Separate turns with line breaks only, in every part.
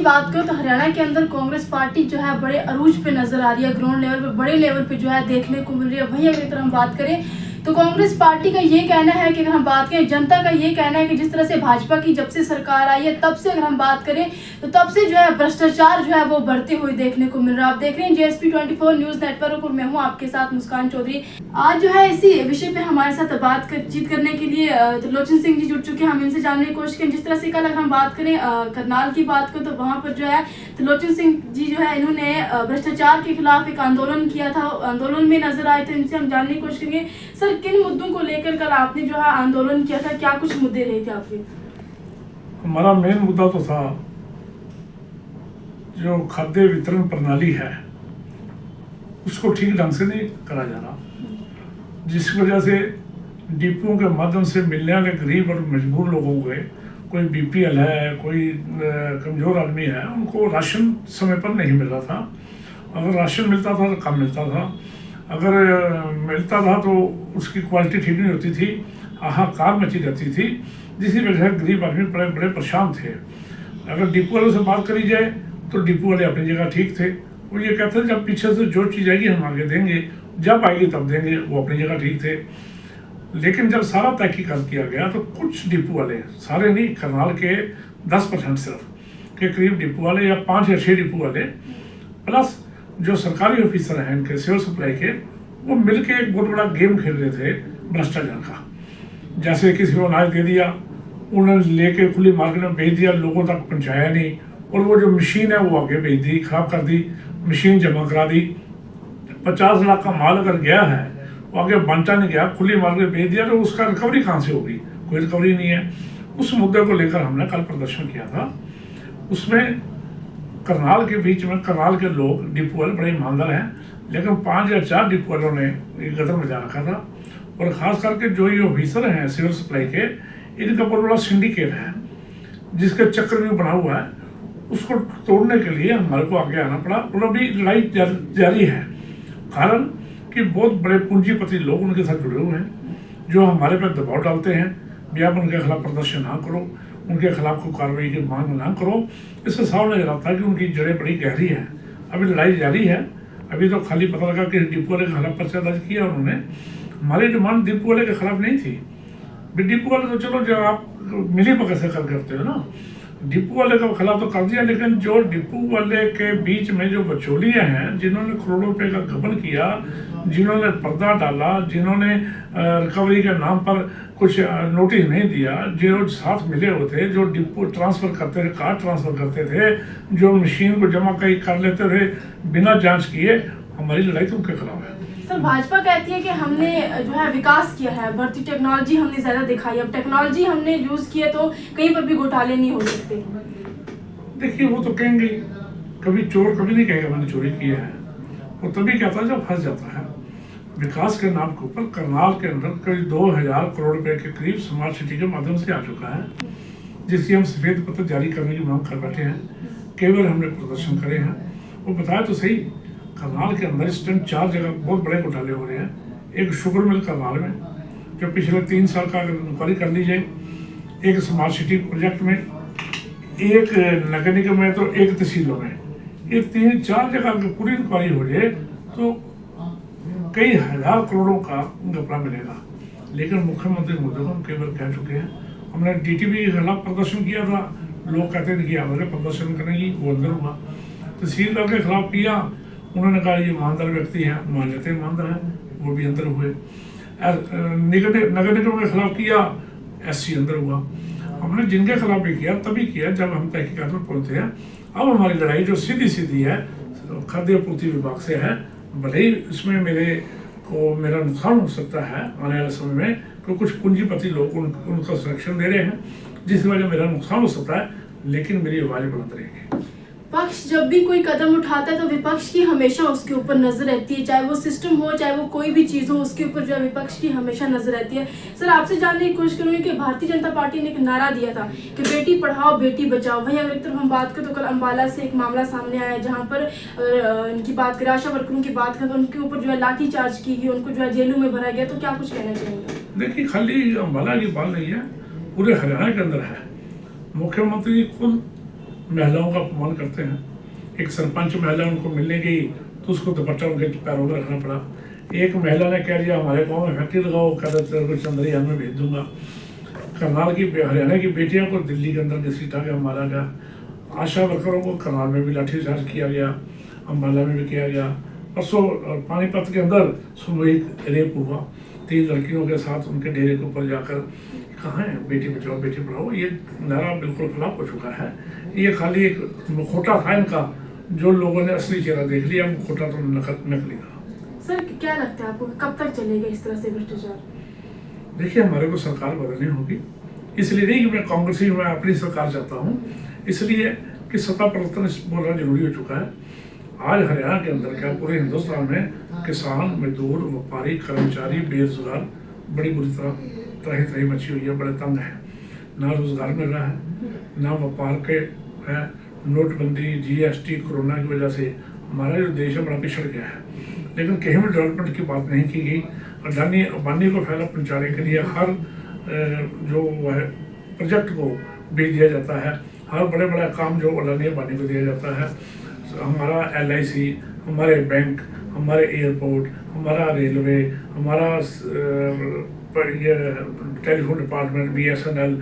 बात करो तो हरियाणा के अंदर कांग्रेस पार्टी जो है बड़े अरूज पे नजर आ रही है, ग्राउंड लेवल पे बड़े लेवल पे जो है देखने को मिल रही है। वहीं अगर हम बात करें तो कांग्रेस पार्टी का ये कहना है कि अगर हम बात करें, जनता का ये कहना है कि जिस तरह से भाजपा की जब से सरकार आई है तब से अगर हम बात करें तो तब से जो है भ्रष्टाचार जो है वो बढ़ते हुए देखने को मिल रहा है। आप देख रहे हैं JSP 24 न्यूज नेटवर्क और मैं हूं आपके साथ मुस्कान चौधरी। आज जो है इसी विषय पे हमारे साथ बातचीत करने के लिए त्रिलोचन सिंह जी जुड़ चुके हैं। हम इनसे जानने की कोशिश करें। जिस तरह से कल अगर हम बात करें करनाल की बात करें तो वहाँ पर जो है त्रिलोचन सिंह जी जो है इन्होंने भ्रष्टाचार के खिलाफ एक आंदोलन किया था, आंदोलन में नजर आए थे। इनसे हम जानने की कोशिश करेंगे सर किन मुद्दों को लेकर कल आपने जो है आंदोलन किया था, क्या कुछ मुद्दे रहे थे आपके?
हमारा मेन मुद्दा तो था जो खाद्य वितरण प्रणाली है उसको ठीक ढंग से नहीं करा जा रहा, जिस वजह से डिपुओं के माध्यम से मिलने वाले गरीब और मजबूर लोगों को, कोई BPL है, कोई कमज़ोर आदमी है, उनको राशन समय पर नहीं मिल रहा था। अगर राशन मिलता था तो कम मिलता था, अगर मिलता था तो उसकी क्वालिटी ठीक नहीं होती थी, हाहाकार मची रहती थी, जिसकी वजह से गरीब आदमी बड़े बड़े परेशान थे। अगर डिपो वालों से बात करी जाए तो डिपो वाले अपनी जगह ठीक थे। वो ये कहते थे जब पीछे से जो चीज़ आएगी हम आगे देंगे, जब आएगी तब देंगे, वो अपनी जगह ठीक थे। लेकिन जब सारा तहकीकात किया गया तो कुछ डिपो वाले, सारे नहीं, करनाल के 10% सिर्फ के करीब डिपो वाले या 5 या 6 डिपो वाले प्लस जो सरकारी ऑफिसर हैं इनके सिविल सप्लाई के, वो मिलके एक बहुत बड़ा गेम खेल रहे थे भ्रष्टाचार का। जैसे किसी को अनाज दे दिया, उन्होंने लेके खुली मार्केट में बेच दिया, लोगों तक पहुंचाया नहीं, और वो जो मशीन है वो आगे बेच दी, खराब कर दी, मशीन जमा करा दी। 50 लाख का माल अगर गया है वो आगे बांटा नहीं गया, खुली मार्केट में बेच दिया, तो उसका रिकवरी कहाँ से होगी? कोई रिकवरी नहीं है। उस मुद्दे को लेकर हमने कल प्रदर्शन किया था। उसमें करनाल के बीच में, करनाल के लोग डिपो वाले बड़े ईमानदार हैं, लेकिन 5 या 4 डिपो वालों ने गदर मचा रखा था। और ख़ास करके जो ये ऑफिसर हैं सिविल सप्लाई के, इनका बहुत बड़ा सिंडिकेट है जिसका चक्रव्यूह बना हुआ है। उसको तोड़ने के लिए हमारे को आगे आना पड़ा, और अभी लड़ाई जारी है। कारण कि बहुत बड़े पूंजीपति लोग उनके साथ जुड़े हुए हैं जो हमारे पर दबाव डालते हैं भी आप उनके खिलाफ प्रदर्शन ना करो, उनके खिलाफ कोई कार्रवाई की मांग ना करो। इससे साफ नजर आता है कि उनकी जड़ें बड़ी गहरी हैं। अभी लड़ाई जारी है। अभी तो खाली पता लगा कि डिपो वाले के खिलाफ पर्चा दर्ज किया उन्होंने। हमारी डिमांड डिपो वाले के खिलाफ नहीं थी। डिपो वाले तो चलो जो आप मिली भगत से करते हो ना, डिपो वाले के खिलाफ तो कर दिया, लेकिन जो डिपो वाले के बीच में जो बचौलियाँ हैं, जिन्होंने करोड़ों रुपए का गबन किया, जिन्होंने पर्दा डाला, जिन्होंने रिकवरी के नाम पर कुछ नोटिस नहीं दिया, जो साथ मिले हुए थे, जो डिपो ट्रांसफ़र करते थे, कार्ड ट्रांसफ़र करते थे, जो मशीन को जमा कर लेते थे बिना जांच किए, हमारी लड़ाई तो उनके खिलाफ है।
सर भाजपा कहती है कि हमने जो है विकास किया है, बढ़ती टेक्नोलॉजी हमने ज़्यादा दिखाई, अब टेक्नोलॉजी हमने यूज़ की है तो कहीं पर भी घोटाले नहीं हो सकते।
देखिए वो तो कहेंगे, कभी चोर कभी नहीं कहेगा मैंने चोरी की है, वो तभी कहता है जब फंस जाता है। विकास के नाम के ऊपर करनाल के अंदर करीब 2000 करोड़ रुपए के करीब स्मार्ट सिटी के माध्यम से आ चुका है, जिसकी हम सफेद पत्र जारी करने की मांग कर बैठे हैं। केवल हमने प्रदर्शन करे हैं। वो बताया तो सही, करनाल के अंदर इस टाइम 4 जगह बहुत बड़े घोटाले हो रहे हैं। एक शुगर मिल करनाल में जो पिछले 3 साल का अगर इंक्वायरी कर ली जाए, एक स्मार्ट सिटी प्रोजेक्ट में, एक नगर निगम में, तो एक तहसीलों में, ये 3-4 जगह की पूरी इंक्वायरी हो जाए तो कई हजार करोड़ों का घपला मिलेगा। लेकिन मुख्यमंत्री मुद्दे को हम केवल कह चुके हैं। हमने DTV के खिलाफ प्रदर्शन किया था, लोग कहते थे कि हमारे प्रदर्शन करेंगी, वो अंदर हुआ। तहसीलदार के खिलाफ किया, उन्होंने कहा ये ईमानदार व्यक्ति है, मान लेते हैं ईमानदार है, वो भी अंदर हुए। नगर निगम के खिलाफ किया, SC अंदर हुआ। हमने जिनके खिलाफ भी किया तभी किया जब हम तहकीकात में पहुंचे हैं। अब हमारी लड़ाई जो सीधी है खाद्य आपूर्ति विभाग से है। भले ही इसमें मेरा नुकसान हो सकता है आने वाले समय में, तो कुछ पूंजीपति लोग उनका संरक्षण दे रहे हैं, जिसकी वजह मेरा नुकसान हो सकता है, लेकिन मेरी आवाज़ बुलंद रहेगी।
पक्ष जब भी कोई कदम उठाता है तो विपक्ष की हमेशा उसके ऊपर नजर रहती है, चाहे वो सिस्टम हो, चाहे वो कोई भी चीज़ हो, उसके ऊपर जो है विपक्ष की हमेशा नजर रहती है। सर आपसे जानने की कोशिश करूँगी कि भारतीय जनता पार्टी ने एक नारा दिया था कि बेटी पढ़ाओ बेटी बचाओ। वहीं अगर एक तरफ हम बात करें तो कल अम्बाला से एक मामला सामने आया जहाँ पर इनकी बात करें, आशा वर्करों की बात करें तो उनके ऊपर जो है लाठीचार्ज की गई, उनको जो है जेलों में भरा गया। तो क्या कुछ कहना चाहेंगे?
देखिए खाली अम्बाला की बात नहीं है, पूरे हरियाणा के अंदर है। मुख्यमंत्री खुद महिलाओं का अपमान करते हैं। एक सरपंच महिला उनको मिलने गई तो उसको दुपट्टा उनके पैरों में रखना पड़ा। एक महिला ने कह दिया हमारे गांव में फैक्ट्री लगाओ, कह रहे तेरे को चंद्रयान में भेज दूंगा। करनाल की हरियाणा की बेटियों को दिल्ली के अंदर घसीटा गया, मारा गया। आशा वर्करों को करनाल में भी लाठीचार्ज किया गया, अम्बाला में भी किया गया। परसों पानीपत के अंदर सामूहिक रेप हुआ 3 लड़कियों के साथ उनके डेरे के ऊपर जाकर। कहाँ है बेटी बचाओ बेटी पढ़ाओ? ये नारा बिल्कुल खिलाफ हो चुका है। ये खाली एक मुखौटा था इनका, जो लोगों ने असली चेहरा देख लिया, मुखौटा तो नकली था।
सर क्या लगता है आपको कब तक चलेगा इस तरह से भ्रष्टाचार?
देखिए, हमारे को सरकार बदलनी होगी। इसलिए नहीं कि मैं कांग्रेसी मैं अपनी सरकार चाहता हूँ, इसलिए कि सत्ता परिवर्तन बोलना जरूरी हो चुका है। आज हरियाणा के अंदर क्या पूरे हिंदुस्तान में किसान, मजदूर, व्यापारी, कर्मचारी, बेरोजगार बड़ी बुरी तरह त्राही त्राही मची हुई है, बड़े तंग है। ना रोजगार मिल रहा है, ना व्यापार के है। नोटबंदी, जीएसटी, कोरोना की वजह से हमारा जो देश है बड़ा पिछड़ गया है। लेकिन कहीं भी डेवलपमेंट की बात नहीं की गई। अडानी अंबानी को फायदा पहुंचाने के लिए हर जो है प्रोजेक्ट को भेज दिया जाता है। हर बड़े बड़े काम जो अडानी अंबानी को दिया जाता है। हमारा LIC, हमारे बैंक, हमारे एयरपोर्ट, हमारा रेलवे, हमारा ये टेलीफोन डिपार्टमेंट, BSNL,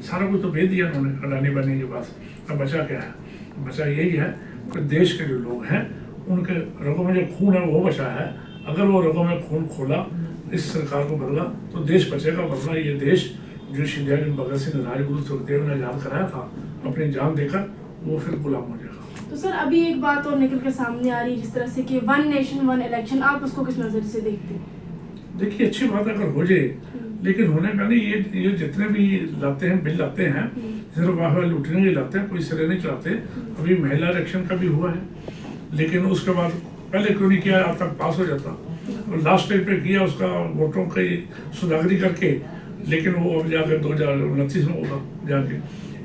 सारा कुछ तो भेज दिया उन्होंने अडानी अंबानी के पास। अब बचा क्या है? बचा यही है कि देश के जो लोग हैं उनके रगों में जो खून है वो बचा है। अगर वो रगों में खून खोला, इस सरकार को बदला, तो देश बचेगा। वरना ये देश जो शहीद भगत सिंह, राजगुरु, सुखदेव ने आजाद कराया था अपनी जान देकर, वो फिर गुलाम हो जाएगा।
तो सर अभी एक बात और निकल के सामने आ रही है जिस तरह से कि 1 नेशन 1 इलेक्शन, आप उसको किस नज़र से देखते हैं?
देखिए, अच्छी बात अगर हो जाए, लेकिन होने का नहीं। ये जितने भी लाते हैं बिल लाते हैं, सिर्फ वाह लूटने के लाते हैं, कोई सिरे नहीं चलाते। अभी महिला इलेक्शन का भी हुआ है, लेकिन उसके बाद पहले क्यों नहीं किया, अब तक पास हो जाता। और लास्ट टाइम पे किया उसका वोटों की सुधागरी करके, लेकिन वो अब जाकर 2029 में होगा जाके।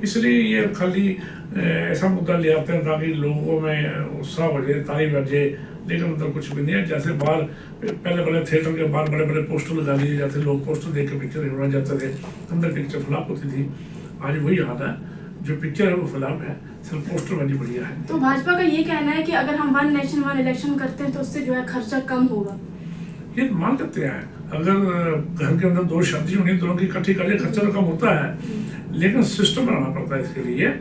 इसलिए ये खाली ऐसा मुद्दा ले आते हैं ताकि लोगों में उत्साह हो जाए, ताली बज जाए, लेकिन अंदर कुछ भी नहीं है। जैसे बाहर पहले बड़े थिएटर के बाहर बड़े बड़े पोस्टर लगा दिए जाते, लोग पोस्टर देख के पिक्चर देखना जाते थे, अंदर पिक्चर फ्लॉप होती थी। आज वही हाल है, जो पिक्चर है वो फ्लॉप है, सिर्फ पोस्टर बनी बढ़िया है।
तो भाजपा का ये कहना है कि अगर हम 1 नेशन 1 इलेक्शन करते हैं तो उससे जो है खर्चा कम होगा।
ये मान सकते हैं, अगर घर के अंदर 2 शादी होनी, दोनों की इकट्ठी करके खर्चा तो कम होता है, लेकिन सिस्टम बनाना पड़ता है इसके लिए।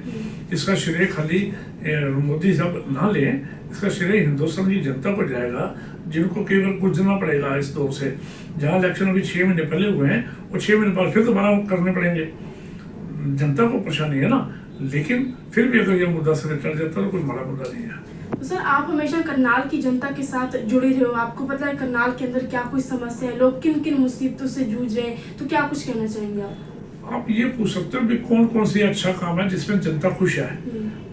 इसका श्रेय खाली मोदी साहब ना लें, इसका श्रेय हिंदुस्तान की जनता को जाएगा, जिनको केवल गुजरना पड़ेगा इस दौर से। जहाँ इलेक्शन अभी 6 महीने पहले हुए हैं, वो 6 महीने बाद फिर दोबारा करने पड़ेंगे। जनता को परेशानी है ना, लेकिन फिर भी अगर ये मुद्दा से चढ़ जाता है तो कोई बड़ा मुद्दा नहीं है।
तो सर आप हमेशा करनाल की जनता के साथ जुड़े रहे हो, आपको पता है करनाल के अंदर क्या कुछ समस्या है, लोग किन किन मुसीबतों से जूझ रहे हैं, तो क्या कुछ कहना चाहेंगे आप?
आप ये पूछ सकते हो कि कौन कौन सी अच्छा काम है जिसमें जनता खुश है।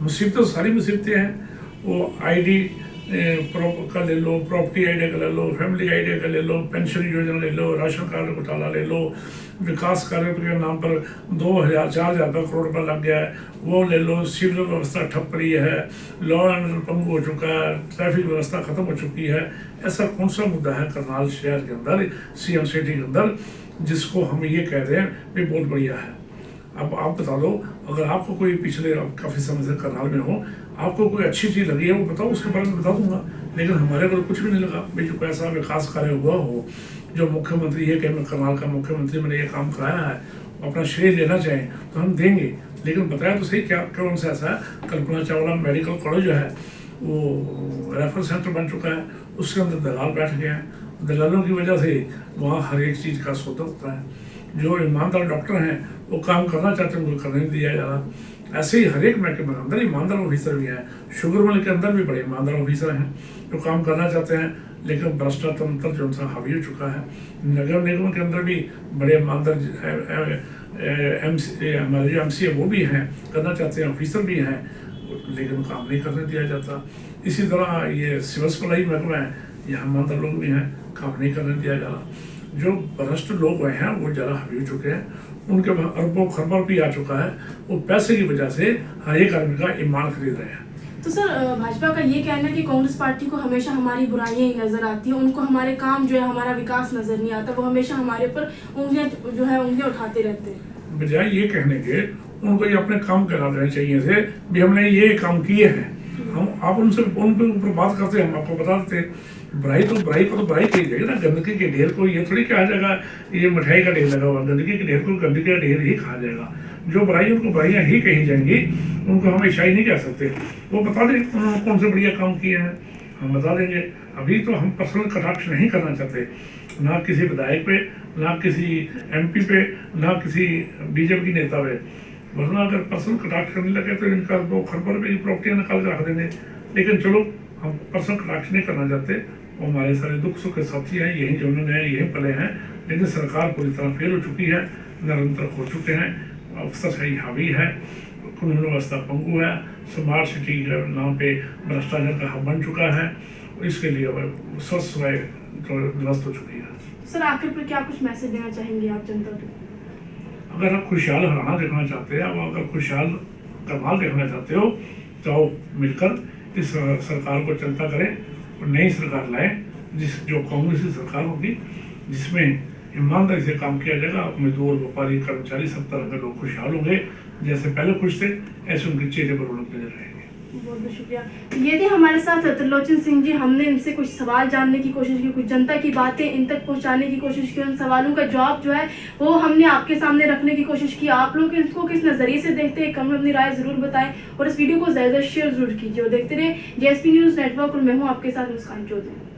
मुसीबतें सारी मुसीबतें हैं, वो ID का ले लो, प्रॉपर्टी आइडिया का ले लो, फैमिली आइडिया का ले लो, पेंशन योजना ले लो, राशन कार्ड घोटाला ले लो, विकास कार्य के नाम पर 2,000-4,000 करोड़ रुपया लग गया है, वो ले लो। सिविल व्यवस्था ठप पड़ी है, लॉ एंड ऑर्डर पंगु हो चुका है, ट्रैफिक व्यवस्था खत्म हो चुकी है। ऐसा कौन सा मुद्दा है करनाल शहर के अंदर, CM सिटी के अंदर, जिसको हम ये कह रहे हैं कि बहुत बढ़िया है? अब आप बता दो, अगर आपको कोई पिछले काफ़ी समय से करनाल में हो, आपको कोई अच्छी चीज़ लगी है वो बताओ, उसके बारे में बता दूंगा। लेकिन हमारे को कुछ भी नहीं लगा भाई, जो ऐसा विकास कार्य हुआ हो, जो मुख्यमंत्री ये कहे मैं करनाल का मुख्यमंत्री, मैंने ये काम कराया है, अपना श्रेय लेना चाहें तो हम देंगे। लेकिन बताया तो सही क्या कौन सा ऐसा है। कल्पना चावला मेडिकल कॉलेज जो है वो रेफर सेंटर बन चुका है, उसके अंदर दलाल बैठ गए हैं। दलालों की वजह से वहाँ हर एक चीज़ का सौदा होता है। जो ईमानदार डॉक्टर हैं वो काम करना चाहते हैं, उनको करने नहीं दिया जा रहा। ऐसे ही हर एक महकमे के अंदर ईमानदार ऑफिसर भी हैं। शुगर मिल के अंदर भी बड़े ईमानदार ऑफिसर हैं जो काम करना चाहते हैं, लेकिन भ्रष्टाचार जो उनका हावी हो चुका है। नगर निगम के अंदर भी बड़े ईमानदार हमारे जो MC है वो भी हैं, करना चाहते हैं, ऑफिसर भी हैं, लेकिन काम नहीं करने दिया जाता। इसी तरह ये सिविल सप्लाई महकमा है, यहाँ ईमानदार लोग भी हैं, काम नहीं करने दिया जा रहा। जो भ्रष्ट लोग हैं वो ज़्यादा हावी हो चुके हैं, उनके अरबों खरबों भी आ चुका है। वो पैसे की वजह से हर एक आदमी का ईमान खरीद रहे हैं।
तो सर भाजपा का ये कहना है कि कांग्रेस पार्टी को हमेशा हमारी बुराइयां ही नजर आती हैं, उनको हमारे काम जो है, हमारा विकास नजर नहीं आता, वो हमेशा हमारे पर उंगलियां उठाते रहते हैं।
बजाय ये कहने के उनको ये अपने काम करा देने चाहिए थे भी हमने ये काम किए हैं। हम आप उनसे उनके ऊपर बात करते, हम आपको बता देते बुराई को तो बुराई कही जाएगी ना, गंदगी के ढेर को ये थोड़ी कहा जाएगा ये मिठाई का ढेर लगा हुआ, गंदगी के ढेर को गंदगी का ढेर ही कहा जाएगा। जो बुराई उनको बुराइयाँ ही कही जाएंगी, उनको हम अच्छाई नहीं कह सकते। वो बता दें उन्होंने कौन से बढ़िया काम किए हैं, हम बता देंगे। अभी तो हम पर्सनल कटाक्ष नहीं करना चाहते, ना किसी विधायक पे, ना किसी MP पे, ना किसी BJP नेता पे। वरना अगर पर्सनल कटाक्ष करने लगे तो इनका 2 खरबर में प्रॉपर्टियाँ निकाल के रख देंगे। लेकिन चलो हम पर्सनल कटाक्ष नहीं करना चाहते, वो हमारे सारे दुख सुख के साथी हैं, यहीं जन्मे हैं, यहीं पले हैं। लेकिन सरकार पूरी तरह फेल हो चुकी है, निरंतर हो चुके हैं, अफसरशाही हावी है, कानून व्यवस्था पंगु है, स्मार्ट सिटी के नाम पे भ्रष्टाचार का हब बन चुका है। इसके लिए स्वस्थ ग्रस्त हो चुकी है।
सर आखिर पर क्या कुछ मैसेज देना चाहेंगे आप जनता को?
अगर आप खुशहाल हरियाणा देखना चाहते हैं, अगर खुशहाल करनाल देखना चाहते हो, तो मिलकर इस सरकार को चलता करें और नई सरकार लाएं, जो कांग्रेस की सरकार होगी, जिसमें ईमानदारी से काम किया जाएगा। मजदूर, व्यापारी, कर्मचारी, सब तरह के लोग खुशहाल होंगे। जैसे पहले खुश थे, ऐसे उनके चेहरे पर रौनक नजर आएगी।
बहुत बहुत शुक्रिया। ये थे हमारे साथ त्रिलोचन सिंह जी। हमने इनसे कुछ सवाल जानने की कोशिश की, कुछ जनता की बातें इन तक पहुंचाने की कोशिश की, उन सवालों का जवाब जो है वो हमने आपके सामने रखने की कोशिश की। आप लोग इसको किस नज़रिए से देखते हैं, कमेंट में अपनी राय जरूर बताएं और इस वीडियो को ज़्यादा शेयर जरूर कीजिए। और देखते रहे JSP न्यूज़ नेटवर्क और मैं हूँ आपके साथ मुस्कान चौधरी।